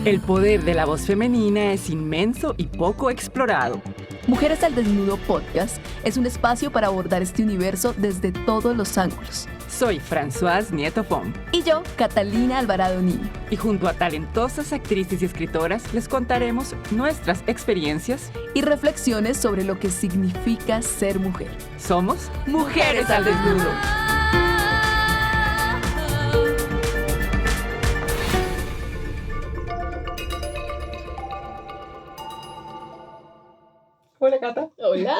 El poder de la voz femenina es inmenso y poco explorado. Mujeres al Desnudo Podcast es un espacio para abordar este universo desde todos los ángulos. Soy Françoise Nieto Pom. Y yo, Catalina Alvarado Niño. Y junto a talentosas actrices y escritoras les contaremos nuestras experiencias y reflexiones sobre lo que significa ser mujer. Somos Mujeres al Desnudo. Hola, Cata. Hola.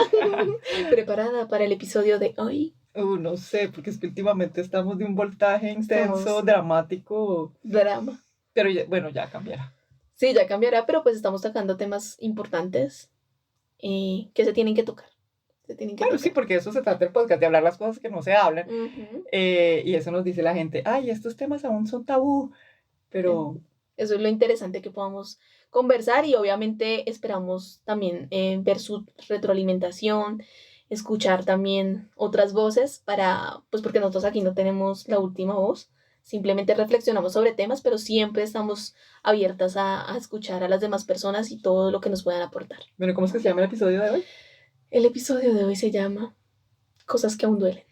¿Preparada para el episodio de hoy? No sé, porque es que últimamente estamos de un voltaje intenso, dramático. Drama. Pero ya cambiará. Sí, ya cambiará, pero pues estamos tocando temas importantes que se tienen que tocar. Sí, porque eso se trata el podcast, de hablar las cosas que no se hablan. Uh-huh. Y eso nos dice la gente, ay, estos temas aún son tabú, pero... Eso es lo interesante que podamos conversar y obviamente esperamos también ver su retroalimentación, escuchar también otras voces porque nosotros aquí no tenemos la última voz, simplemente reflexionamos sobre temas, pero siempre estamos abiertas a escuchar a las demás personas y todo lo que nos puedan aportar. Bueno, ¿cómo es que se llama el episodio de hoy? El episodio de hoy se llama Cosas que aún duelen.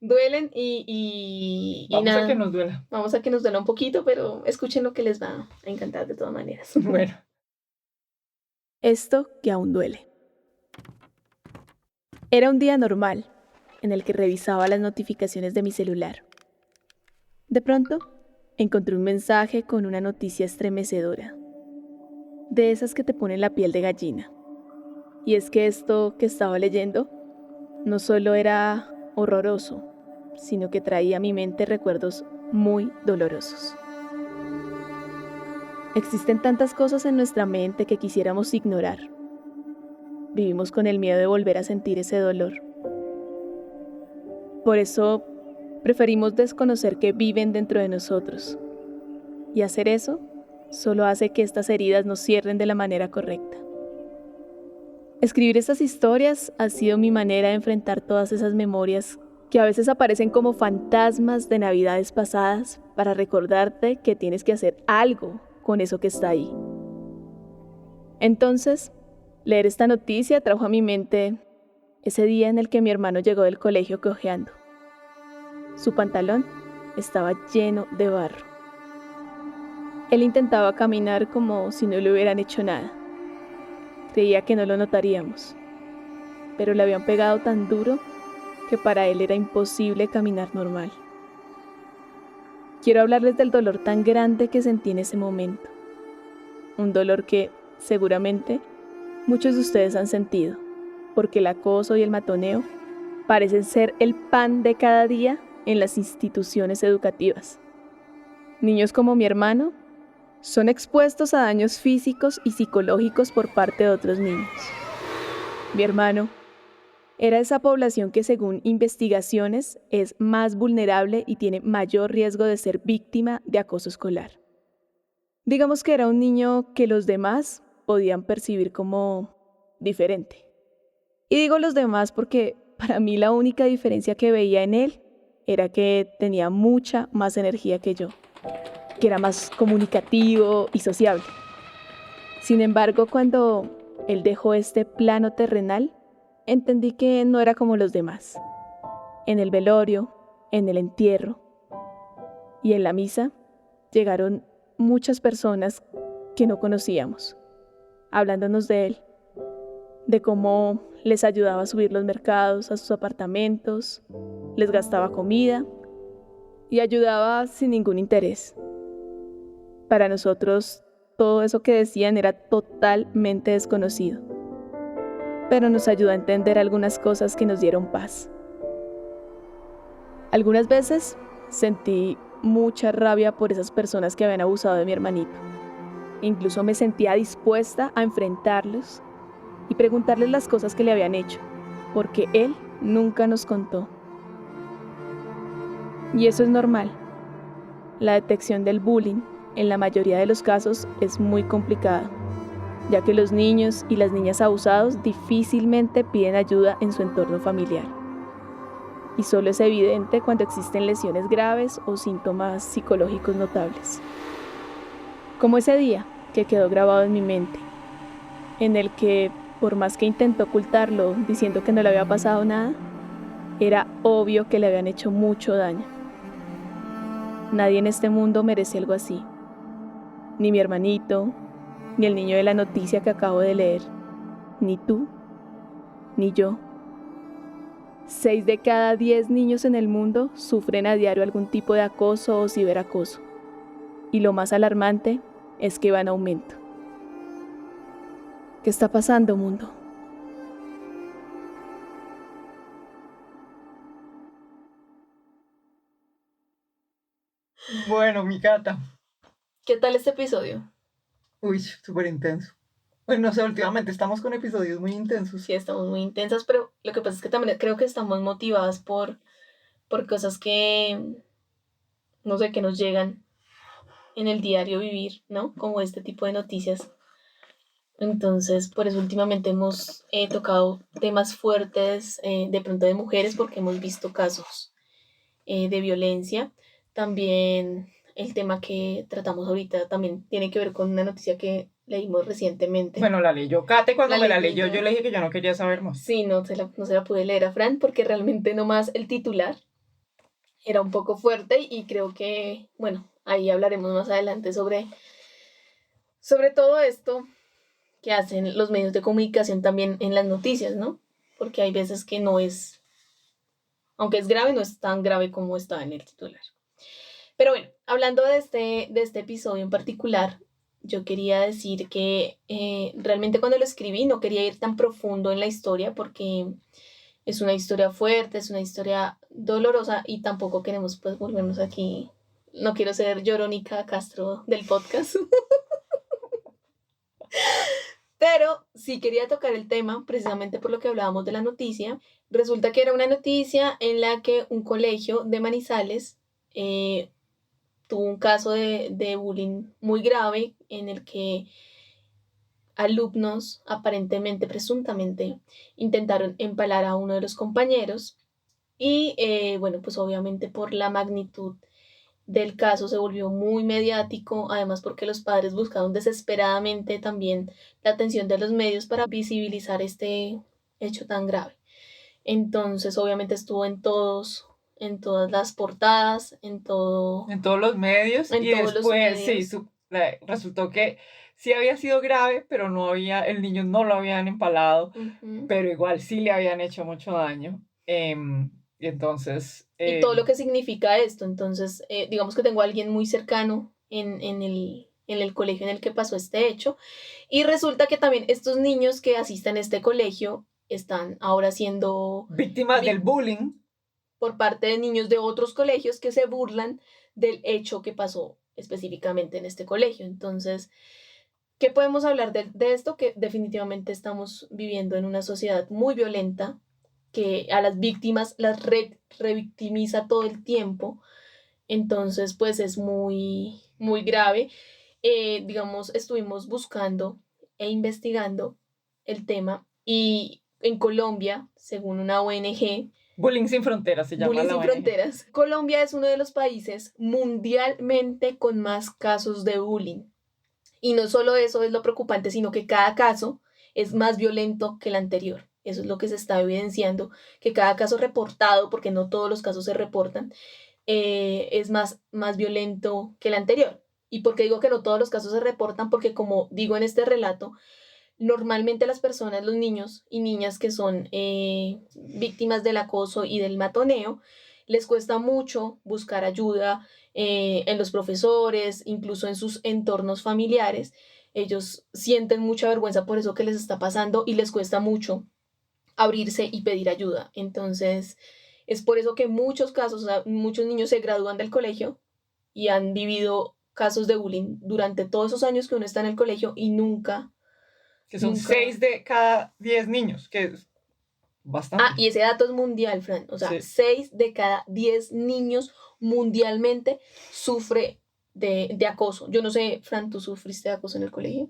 Duelen y Vamos nada. a que nos duela. Vamos a que nos duela un poquito, pero escuchen lo que les va a encantar de todas maneras. Bueno. Esto que aún duele. Era un día normal, en el que revisaba las notificaciones de mi celular. De pronto, encontré un mensaje con una noticia estremecedora. De esas que te ponen la piel de gallina. Y es que esto que estaba leyendo no solo era horroroso, sino que traía a mi mente recuerdos muy dolorosos. Existen tantas cosas en nuestra mente que quisiéramos ignorar. Vivimos con el miedo de volver a sentir ese dolor. Por eso, preferimos desconocer que viven dentro de nosotros. Y hacer eso solo hace que estas heridas nos cierren de la manera correcta. Escribir estas historias ha sido mi manera de enfrentar todas esas memorias que a veces aparecen como fantasmas de navidades pasadas para recordarte que tienes que hacer algo con eso que está ahí. Entonces, leer esta noticia trajo a mi mente ese día en el que mi hermano llegó del colegio cojeando. Su pantalón estaba lleno de barro. Él intentaba caminar como si no le hubieran hecho nada. Creía que no lo notaríamos, pero le habían pegado tan duro que para él era imposible caminar normal. Quiero hablarles del dolor tan grande que sentí en ese momento. Un dolor que, seguramente, muchos de ustedes han sentido, porque el acoso y el matoneo parecen ser el pan de cada día en las instituciones educativas. Niños como mi hermano son expuestos a daños físicos y psicológicos por parte de otros niños. Mi hermano era esa población que, según investigaciones, es más vulnerable y tiene mayor riesgo de ser víctima de acoso escolar. Digamos que era un niño que los demás podían percibir como diferente. Y digo los demás porque para mí la única diferencia que veía en él era que tenía mucha más energía que yo, que era más comunicativo y sociable. Sin embargo, cuando él dejó este plano terrenal, entendí que no era como los demás. En el velorio, en el entierro y en la misa llegaron muchas personas que no conocíamos, hablándonos de él, de cómo les ayudaba a subir los mercados a sus apartamentos, les gastaba comida y ayudaba sin ningún interés. Para nosotros, todo eso que decían era totalmente desconocido, pero nos ayudó a entender algunas cosas que nos dieron paz. Algunas veces sentí mucha rabia por esas personas que habían abusado de mi hermanito. Incluso me sentía dispuesta a enfrentarlos y preguntarles las cosas que le habían hecho, porque él nunca nos contó. Y eso es normal. La detección del bullying, en la mayoría de los casos, es muy complicada, ya que los niños y las niñas abusados difícilmente piden ayuda en su entorno familiar. Y solo es evidente cuando existen lesiones graves o síntomas psicológicos notables. Como ese día, que quedó grabado en mi mente, en el que, por más que intentó ocultarlo diciendo que no le había pasado nada, era obvio que le habían hecho mucho daño. Nadie en este mundo merece algo así. Ni mi hermanito, ni el niño de la noticia que acabo de leer, ni tú, ni yo. 6 de cada 10 niños en el mundo sufren a diario algún tipo de acoso o ciberacoso. Y lo más alarmante es que va en aumento. ¿Qué está pasando, mundo? Bueno, mi gata. ¿Qué tal este episodio? Uy, súper intenso. Bueno, no sé, últimamente estamos con episodios muy intensos. Sí, estamos muy intensas, pero lo que pasa es que también creo que estamos motivadas por cosas que, no sé, que nos llegan en el diario vivir, ¿no? Como este tipo de noticias. Entonces, por eso últimamente hemos tocado temas fuertes, de pronto de mujeres, porque hemos visto casos de violencia. También el tema que tratamos ahorita también tiene que ver con una noticia que leímos recientemente. Bueno, la leyó Kate cuando me la leí leyó, yo. yo le dije que yo no quería saber más. Sí, no se la pude leer a Fran porque realmente nomás el titular era un poco fuerte y creo que, bueno, ahí hablaremos más adelante sobre todo esto que hacen los medios de comunicación también en las noticias, ¿no? Porque hay veces que no es, aunque es grave, no es tan grave como estaba en el titular. Pero bueno, hablando de este episodio en particular, yo quería decir que realmente cuando lo escribí no quería ir tan profundo en la historia porque es una historia fuerte, es una historia dolorosa y tampoco queremos pues volvernos aquí, no quiero ser Llorónica Castro del podcast. Pero sí quería tocar el tema, precisamente por lo que hablábamos de la noticia. Resulta que era una noticia en la que un colegio de Manizales tuvo un caso de bullying muy grave en el que alumnos, aparentemente, presuntamente, intentaron empalar a uno de los compañeros y, bueno, pues obviamente por la magnitud del caso se volvió muy mediático, además porque los padres buscaron desesperadamente también la atención de los medios para visibilizar este hecho tan grave. Entonces, obviamente estuvo en todas las portadas, En todos los medios. En y todos los después, medios. sí, resultó que sí había sido grave, pero el niño no lo habían empalado, pero igual sí le habían hecho mucho daño. Y entonces... y todo lo que significa esto. Entonces, digamos que tengo a alguien muy cercano en el colegio en el que pasó este hecho. Y resulta que también estos niños que asisten a este colegio están ahora siendo víctimas del bullying por parte de niños de otros colegios que se burlan del hecho que pasó específicamente en este colegio. Entonces, ¿qué podemos hablar de esto? Que definitivamente estamos viviendo en una sociedad muy violenta, que a las víctimas las revictimiza todo el tiempo. Entonces, pues es muy, muy grave. Digamos, estuvimos buscando e investigando el tema y en Colombia, según una ONG, Bullying Sin Fronteras se llama. Bullying la Sin ONG. Fronteras, Colombia es uno de los países mundialmente con más casos de bullying. Y no solo eso es lo preocupante, sino que cada caso es más violento que el anterior. Eso es lo que se está evidenciando, que cada caso reportado, porque no todos los casos se reportan, es más violento que el anterior. ¿Y por qué digo que no todos los casos se reportan? Porque como digo en este relato, normalmente las personas, los niños y niñas que son víctimas del acoso y del matoneo, les cuesta mucho buscar ayuda en los profesores, incluso en sus entornos familiares. Ellos sienten mucha vergüenza por eso que les está pasando y les cuesta mucho abrirse y pedir ayuda. Entonces, es por eso que muchos casos, o sea, muchos niños se gradúan del colegio y han vivido casos de bullying durante todos esos años que uno está en el colegio y nunca... Que son 6 de cada 10 niños, que es bastante. Ah, y ese dato es mundial, Fran. O sea, Sí. 6 de cada 10 niños mundialmente sufre de acoso. Yo no sé, Fran, ¿tú sufriste de acoso en el colegio?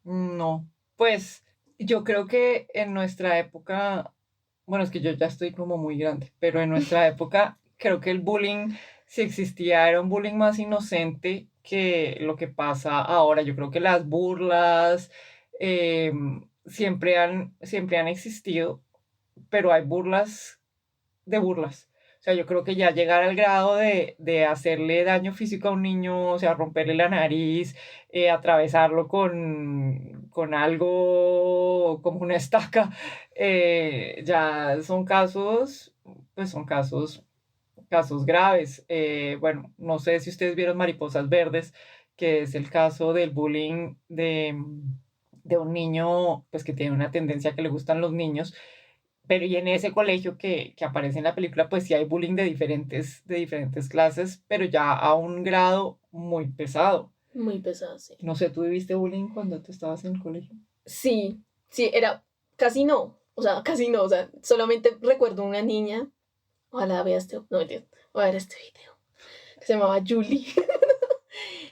No, pues yo creo que en nuestra época, bueno, es que yo ya estoy como muy grande, pero en nuestra época creo que el bullying, si existía, era un bullying más inocente que lo que pasa ahora. Yo creo que las burlas siempre han existido, pero hay burlas de burlas. O sea, yo creo que ya llegar al grado de hacerle daño físico a un niño, o sea, romperle la nariz, atravesarlo con algo como una estaca, ya son casos, pues son casos graves. Bueno, no sé si ustedes vieron Mariposas Verdes, que es el caso del bullying de un niño, pues que tiene una tendencia a que le gustan los niños. Pero y en ese colegio que aparece en la película, pues sí hay bullying de diferentes clases, pero ya a un grado muy pesado. Muy pesado, sí. No sé, ¿tú viviste bullying cuando tú estabas en el colegio? Sí, era casi no, solamente recuerdo una niña, ojalá vea voy a ver este video, que se llamaba Julie.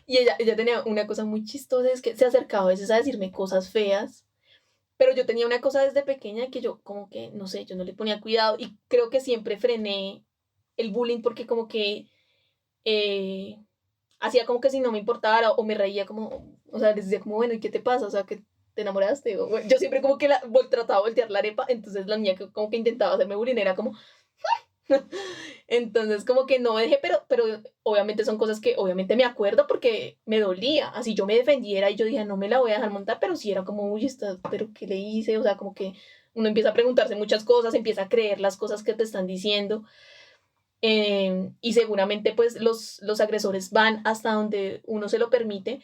Y ella tenía una cosa muy chistosa, es que se acercaba a veces a decirme cosas feas. Pero yo tenía una cosa desde pequeña que yo como que, no sé, yo no le ponía cuidado y creo que siempre frené el bullying porque como que hacía como que si no me importara o me reía como, o sea, les decía como, bueno, ¿y qué te pasa? O sea, que te enamoraste. O, bueno, yo siempre como que trataba de voltear la arepa, entonces la niña que como que intentaba hacerme bullying era como... Entonces como que no dejé, pero obviamente son cosas que obviamente me acuerdo porque me dolía, así yo me defendiera y yo dije no me la voy a dejar montar, pero sí era como uy, pero ¿qué le hice? O sea, como que uno empieza a preguntarse muchas cosas, empieza a creer las cosas que te están diciendo, y seguramente pues los agresores van hasta donde uno se lo permite,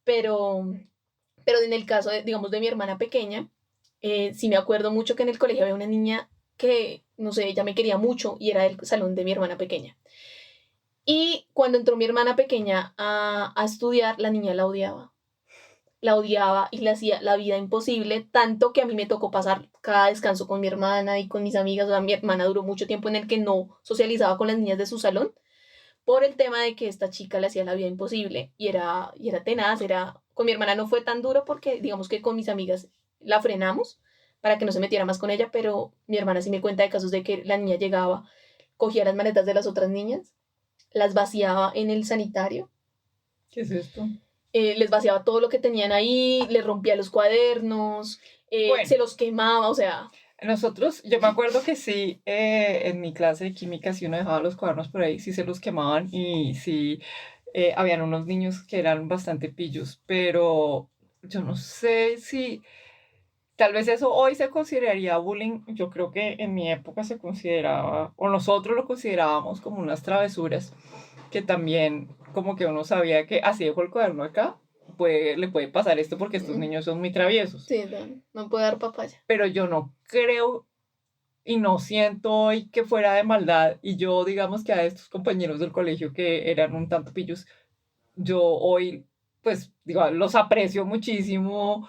pero en el caso digamos de mi hermana pequeña, sí me acuerdo mucho que en el colegio había una niña que, no sé, ella me quería mucho y era del salón de mi hermana pequeña. Y cuando entró mi hermana pequeña a estudiar, la niña la odiaba y le hacía la vida imposible, tanto que a mí me tocó pasar cada descanso con mi hermana y con mis amigas. O sea, mi hermana duró mucho tiempo en el que no socializaba con las niñas de su salón por el tema de que esta chica le hacía la vida imposible y era tenaz. Con mi hermana no fue tan duro porque digamos que con mis amigas la frenamos para que no se metiera más con ella, pero mi hermana sí me cuenta de casos de que la niña llegaba, cogía las maletas de las otras niñas, las vaciaba en el sanitario. ¿Qué es esto? Les vaciaba todo lo que tenían ahí, les rompía los cuadernos, bueno, se los quemaba, o sea... Nosotros, yo me acuerdo que sí, en mi clase de química, si uno dejaba los cuadernos por ahí, sí se los quemaban y sí, habían unos niños que eran bastante pillos, pero yo no sé si... Tal vez eso hoy se consideraría bullying. Yo creo que en mi época se consideraba, o nosotros lo considerábamos como unas travesuras, que también como que uno sabía que así dejo el cuaderno acá, le puede pasar esto porque estos niños son muy traviesos. Sí, no puede dar papaya. Pero yo no creo y no siento hoy que fuera de maldad. Y yo, digamos que a estos compañeros del colegio que eran un tanto pillos, yo hoy, pues, digo, los aprecio muchísimo.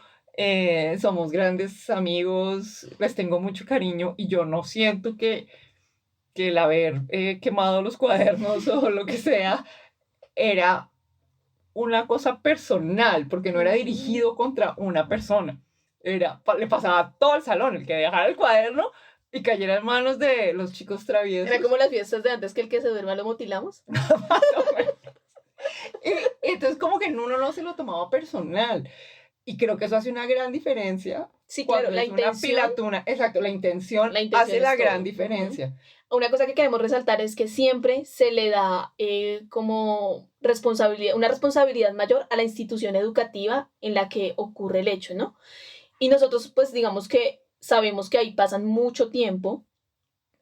Somos grandes amigos, les tengo mucho cariño y yo no siento que el haber quemado los cuadernos o lo que sea era una cosa personal, porque no era dirigido contra una persona. Le pasaba a todo el salón, el que dejara el cuaderno y cayera en manos de los chicos traviesos. Era como las fiestas de antes, que el que se duerma lo mutilamos. Y entonces como que uno no se lo tomaba personal. Y creo que eso hace una gran diferencia. Sí, claro, la intención. Exacto, la intención hace la gran diferencia. Una cosa que queremos resaltar es que siempre se le da como una responsabilidad mayor a la institución educativa en la que ocurre el hecho, ¿no? Y nosotros, pues, digamos que sabemos que ahí pasan mucho tiempo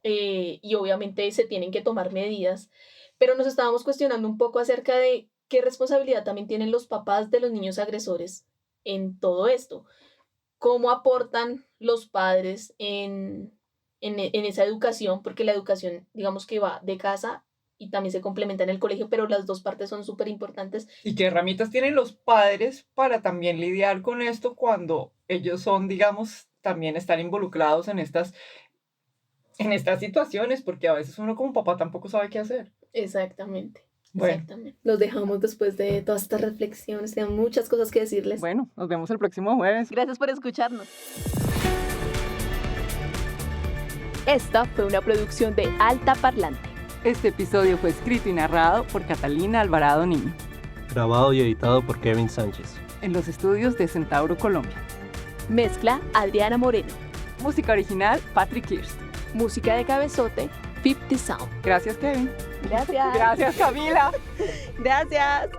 y obviamente se tienen que tomar medidas, pero nos estábamos cuestionando un poco acerca de qué responsabilidad también tienen los papás de los niños agresores en todo esto. ¿Cómo aportan los padres en esa educación? Porque la educación, digamos que va de casa y también se complementa en el colegio, pero las dos partes son súper importantes. ¿Y qué herramientas tienen los padres para también lidiar con esto cuando ellos son, digamos, también están involucrados en estas situaciones? Porque a veces uno como papá tampoco sabe qué hacer. Exactamente. Bueno. Exactamente. Los dejamos después de todas estas reflexiones. Tenemos muchas cosas que decirles. Bueno, nos vemos el próximo jueves. Gracias por escucharnos. Esta fue una producción de Alta Parlante. Este episodio fue escrito y narrado por Catalina Alvarado Niño. Grabado y editado por Kevin Sánchez. En los estudios de Centauro, Colombia. Mezcla Adriana Moreno. Música original, Patrick Kirst. Música de cabezote, 50 Sound. Gracias, Kevin. Gracias. Gracias, Camila. Gracias.